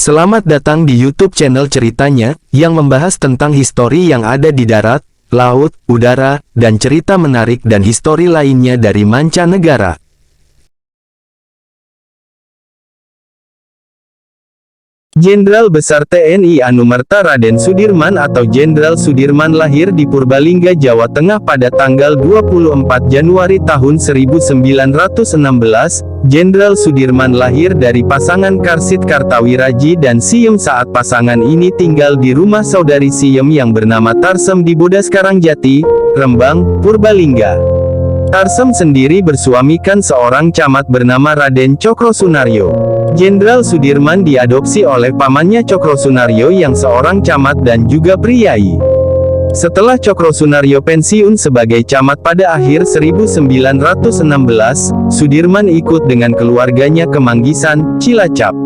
Selamat datang di YouTube channel Ceritanya, yang membahas tentang histori yang ada di darat, laut, udara, dan cerita menarik dan histori lainnya dari mancanegara. Jenderal Besar TNI Anumerta Raden Sudirman atau Jenderal Sudirman lahir di Purbalingga, Jawa Tengah pada tanggal 24 Januari tahun 1916. Jenderal Sudirman lahir dari pasangan Karsit Kartawiraji dan Siem saat pasangan ini tinggal di rumah saudari Siem yang bernama Tarsem di Bodas Karangjati, Rembang, Purbalingga. Tarsem sendiri bersuamikan seorang camat bernama Raden Cokrosunaryo. Jenderal Sudirman diadopsi oleh pamannya Cokrosunaryo yang seorang camat dan juga priai. Setelah Cokrosunaryo pensiun sebagai camat pada akhir 1916, Sudirman ikut dengan keluarganya ke Manggisan, Cilacap.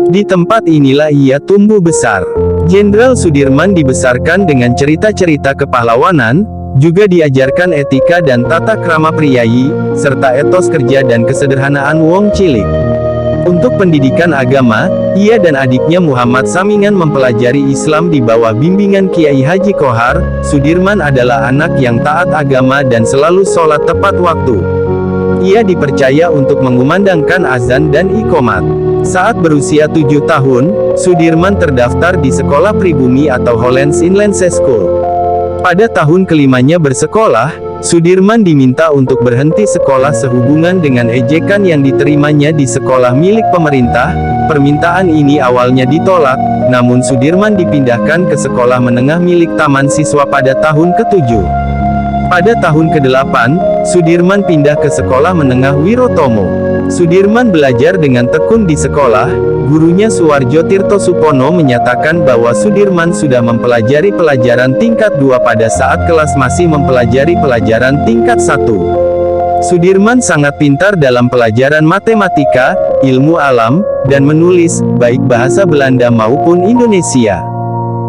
Di tempat inilah ia tumbuh besar. Jenderal Sudirman dibesarkan dengan cerita-cerita kepahlawanan, juga diajarkan etika dan tata krama priai, serta etos kerja dan kesederhanaan wong cilik. Untuk pendidikan agama, ia dan adiknya Muhammad Samingan mempelajari Islam di bawah bimbingan Kiai Haji Kohar. Sudirman adalah anak yang taat agama dan selalu sholat tepat waktu. Ia dipercaya untuk mengumandangkan azan dan iqomat. Saat berusia 7 tahun, Sudirman terdaftar di sekolah pribumi atau Hollands Inland School. Pada tahun kelimanya bersekolah, Sudirman diminta untuk berhenti sekolah sehubungan dengan ejekan yang diterimanya di sekolah milik pemerintah. Permintaan ini awalnya ditolak, namun Sudirman dipindahkan ke sekolah menengah milik Taman Siswa pada tahun ke-7. Pada tahun ke-8, Sudirman pindah ke sekolah menengah Wirotomo. Sudirman belajar dengan tekun di sekolah. Gurunya Suwarjo Tirto Supono menyatakan bahwa Sudirman sudah mempelajari pelajaran tingkat 2 pada saat kelas masih mempelajari pelajaran tingkat 1. Sudirman sangat pintar dalam pelajaran matematika, ilmu alam, dan menulis, baik bahasa Belanda maupun Indonesia.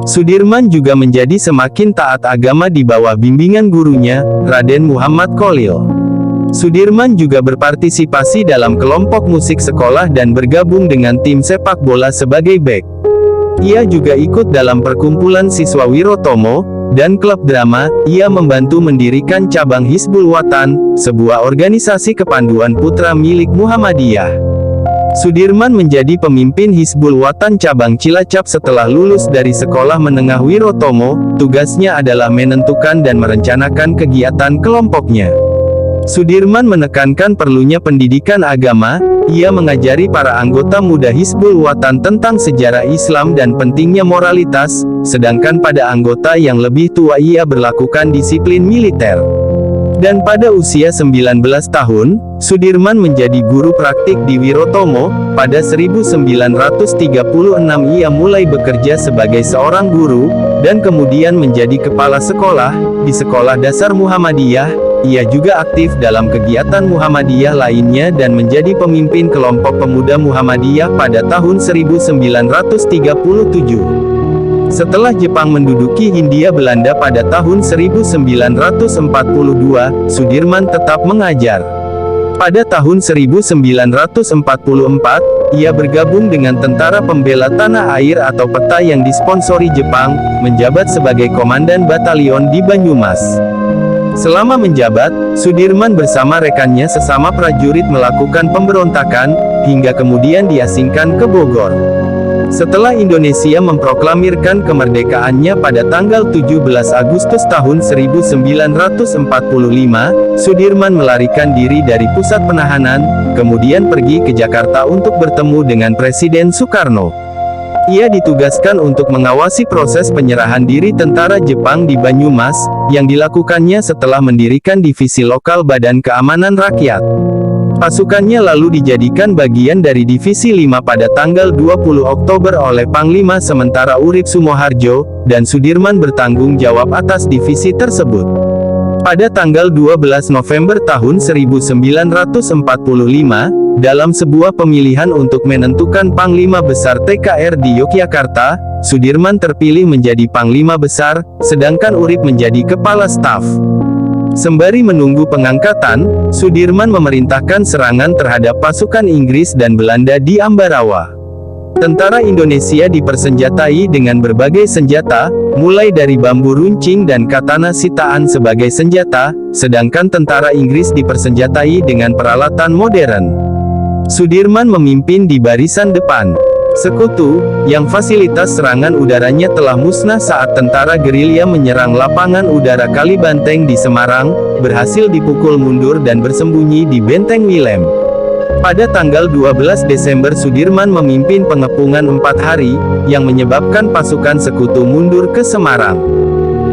Sudirman juga menjadi semakin taat agama di bawah bimbingan gurunya, Raden Muhammad Kholil. Sudirman juga berpartisipasi dalam kelompok musik sekolah dan bergabung dengan tim sepak bola sebagai bek. Ia juga ikut dalam perkumpulan siswa Wirotomo, dan klub drama. Ia membantu mendirikan cabang Hizbul Wathan, sebuah organisasi kepanduan putra milik Muhammadiyah. Sudirman menjadi pemimpin Hizbul Wathan cabang Cilacap setelah lulus dari sekolah menengah Wirotomo. Tugasnya adalah menentukan dan merencanakan kegiatan kelompoknya. Sudirman menekankan perlunya pendidikan agama. Ia mengajari para anggota muda Hizbul Wathan tentang sejarah Islam dan pentingnya moralitas, sedangkan pada anggota yang lebih tua ia berlakukan disiplin militer. Dan pada usia 19 tahun, Sudirman menjadi guru praktik di Wirotomo. Pada 1936 ia mulai bekerja sebagai seorang guru, dan kemudian menjadi kepala sekolah, di Sekolah Dasar Muhammadiyah. Ia juga aktif dalam kegiatan Muhammadiyah lainnya dan menjadi pemimpin kelompok pemuda Muhammadiyah pada tahun 1937. Setelah Jepang menduduki Hindia Belanda pada tahun 1942, Sudirman tetap mengajar. Pada tahun 1944, ia bergabung dengan Tentara Pembela Tanah Air atau PETA yang disponsori Jepang, menjabat sebagai Komandan Batalion di Banyumas. Selama menjabat, Sudirman bersama rekannya sesama prajurit melakukan pemberontakan, hingga kemudian diasingkan ke Bogor. Setelah Indonesia memproklamirkan kemerdekaannya pada tanggal 17 Agustus tahun 1945, Sudirman melarikan diri dari pusat penahanan, kemudian pergi ke Jakarta untuk bertemu dengan Presiden Soekarno. Ia ditugaskan untuk mengawasi proses penyerahan diri tentara Jepang di Banyumas, yang dilakukannya setelah mendirikan divisi lokal Badan Keamanan Rakyat. Pasukannya lalu dijadikan bagian dari Divisi 5 pada tanggal 20 Oktober oleh Panglima sementara Urip Sumoharjo, dan Sudirman bertanggung jawab atas divisi tersebut. Pada tanggal 12 November tahun 1945, dalam sebuah pemilihan untuk menentukan Panglima Besar TKR di Yogyakarta, Sudirman terpilih menjadi Panglima Besar, sedangkan Urip menjadi Kepala Staf. Sembari menunggu pengangkatan, Sudirman memerintahkan serangan terhadap pasukan Inggris dan Belanda di Ambarawa. Tentara Indonesia dipersenjatai dengan berbagai senjata, mulai dari bambu runcing dan katana sitaan sebagai senjata, sedangkan tentara Inggris dipersenjatai dengan peralatan modern. Sudirman memimpin di barisan depan. Sekutu, yang fasilitas serangan udaranya telah musnah saat tentara gerilya menyerang lapangan udara Kalibanteng di Semarang, berhasil dipukul mundur dan bersembunyi di Benteng Willem. Pada tanggal 12 Desember Sudirman memimpin pengepungan 4 hari, yang menyebabkan pasukan sekutu mundur ke Semarang.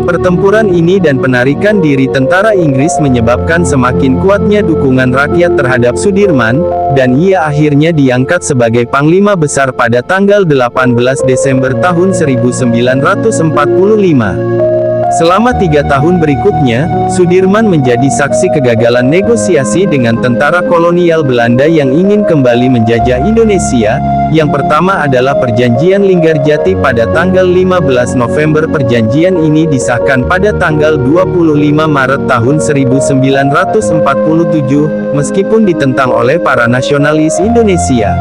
Pertempuran ini dan penarikan diri tentara Inggris menyebabkan semakin kuatnya dukungan rakyat terhadap Sudirman, dan ia akhirnya diangkat sebagai Panglima Besar pada tanggal 18 Desember tahun 1945. Selama 3 tahun berikutnya, Sudirman menjadi saksi kegagalan negosiasi dengan tentara kolonial Belanda yang ingin kembali menjajah Indonesia. Yang pertama adalah Perjanjian Linggarjati pada tanggal 15 November. Perjanjian ini disahkan pada tanggal 25 Maret tahun 1947, meskipun ditentang oleh para nasionalis Indonesia.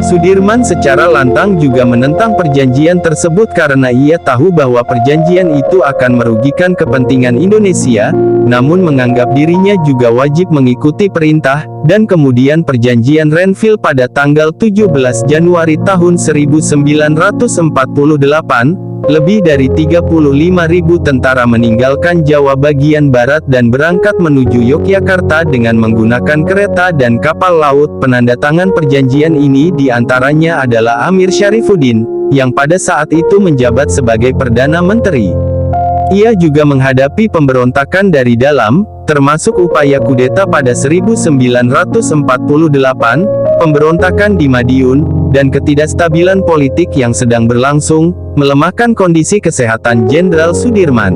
Sudirman secara lantang juga menentang perjanjian tersebut karena ia tahu bahwa perjanjian itu akan merugikan kepentingan Indonesia, namun menganggap dirinya juga wajib mengikuti perintah, dan kemudian perjanjian Renville pada tanggal 17 Januari tahun 1948, lebih dari 35.000 tentara meninggalkan Jawa bagian barat dan berangkat menuju Yogyakarta dengan menggunakan kereta dan kapal laut. Penandatangan perjanjian ini diantaranya adalah Amir Syarifuddin, yang pada saat itu menjabat sebagai Perdana Menteri. Ia juga menghadapi pemberontakan dari dalam, termasuk upaya kudeta pada 1948, pemberontakan di Madiun, dan ketidakstabilan politik yang sedang berlangsung, melemahkan kondisi kesehatan Jenderal Sudirman.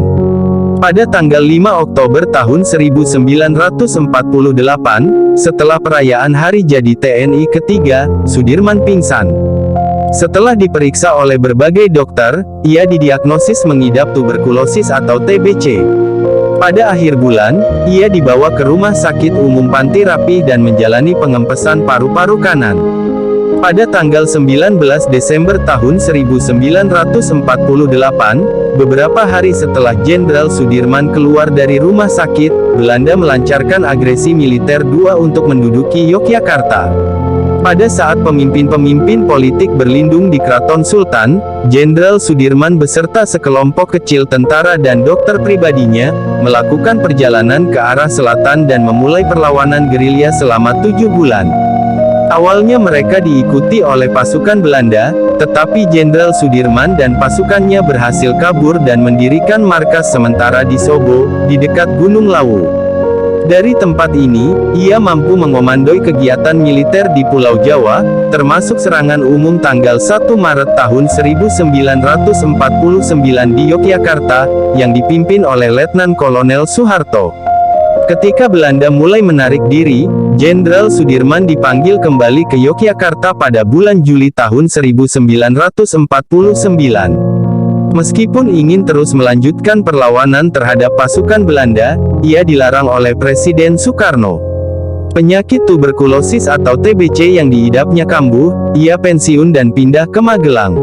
Pada tanggal 5 Oktober tahun 1948, setelah perayaan Hari Jadi TNI ketiga, Sudirman pingsan. Setelah diperiksa oleh berbagai dokter, ia didiagnosis mengidap tuberkulosis atau TBC. Pada akhir bulan, ia dibawa ke Rumah Sakit Umum Panti Rapih dan menjalani pengempesan paru-paru kanan. Pada tanggal 19 Desember tahun 1948, beberapa hari setelah Jenderal Sudirman keluar dari rumah sakit, Belanda melancarkan agresi militer II untuk menduduki Yogyakarta. Pada saat pemimpin-pemimpin politik berlindung di Keraton Sultan, Jenderal Sudirman beserta sekelompok kecil tentara dan dokter pribadinya, melakukan perjalanan ke arah selatan dan memulai perlawanan gerilya selama 7 bulan. Awalnya mereka diikuti oleh pasukan Belanda, tetapi Jenderal Sudirman dan pasukannya berhasil kabur dan mendirikan markas sementara di Sobo, di dekat Gunung Lawu. Dari tempat ini, ia mampu mengomandoi kegiatan militer di Pulau Jawa, termasuk serangan umum tanggal 1 Maret tahun 1949 di Yogyakarta, yang dipimpin oleh Letnan Kolonel Soeharto. Ketika Belanda mulai menarik diri, Jenderal Sudirman dipanggil kembali ke Yogyakarta pada bulan Juli tahun 1949. Meskipun ingin terus melanjutkan perlawanan terhadap pasukan Belanda, ia dilarang oleh Presiden Soekarno. Penyakit tuberkulosis atau TBC yang diidapnya kambuh, ia pensiun dan pindah ke Magelang.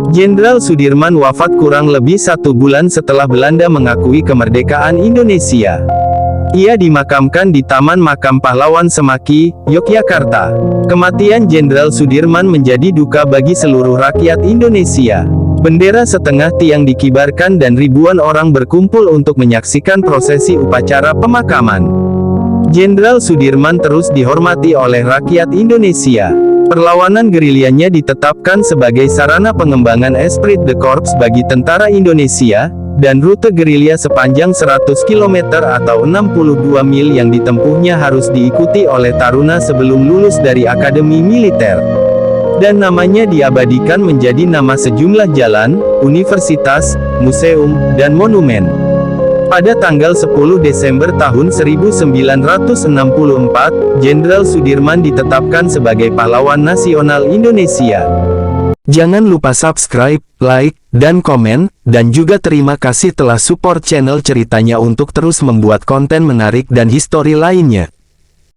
Jenderal Sudirman wafat kurang lebih 1 bulan setelah Belanda mengakui kemerdekaan Indonesia. Ia dimakamkan di Taman Makam Pahlawan Semaki, Yogyakarta. Kematian Jenderal Sudirman menjadi duka bagi seluruh rakyat Indonesia. Bendera setengah tiang dikibarkan dan ribuan orang berkumpul untuk menyaksikan prosesi upacara pemakaman. Jenderal Sudirman terus dihormati oleh rakyat Indonesia. Perlawanan gerilyanya ditetapkan sebagai sarana pengembangan esprit de corps bagi tentara Indonesia, dan rute gerilya sepanjang 100 km atau 62 mil yang ditempuhnya harus diikuti oleh taruna sebelum lulus dari akademi militer. Dan namanya diabadikan menjadi nama sejumlah jalan, universitas, museum, dan monumen. Pada tanggal 10 Desember tahun 1964, Jenderal Sudirman ditetapkan sebagai pahlawan nasional Indonesia. Jangan lupa subscribe, like, dan komen, dan juga terima kasih telah support channel ceritanya untuk terus membuat konten menarik dan histori lainnya.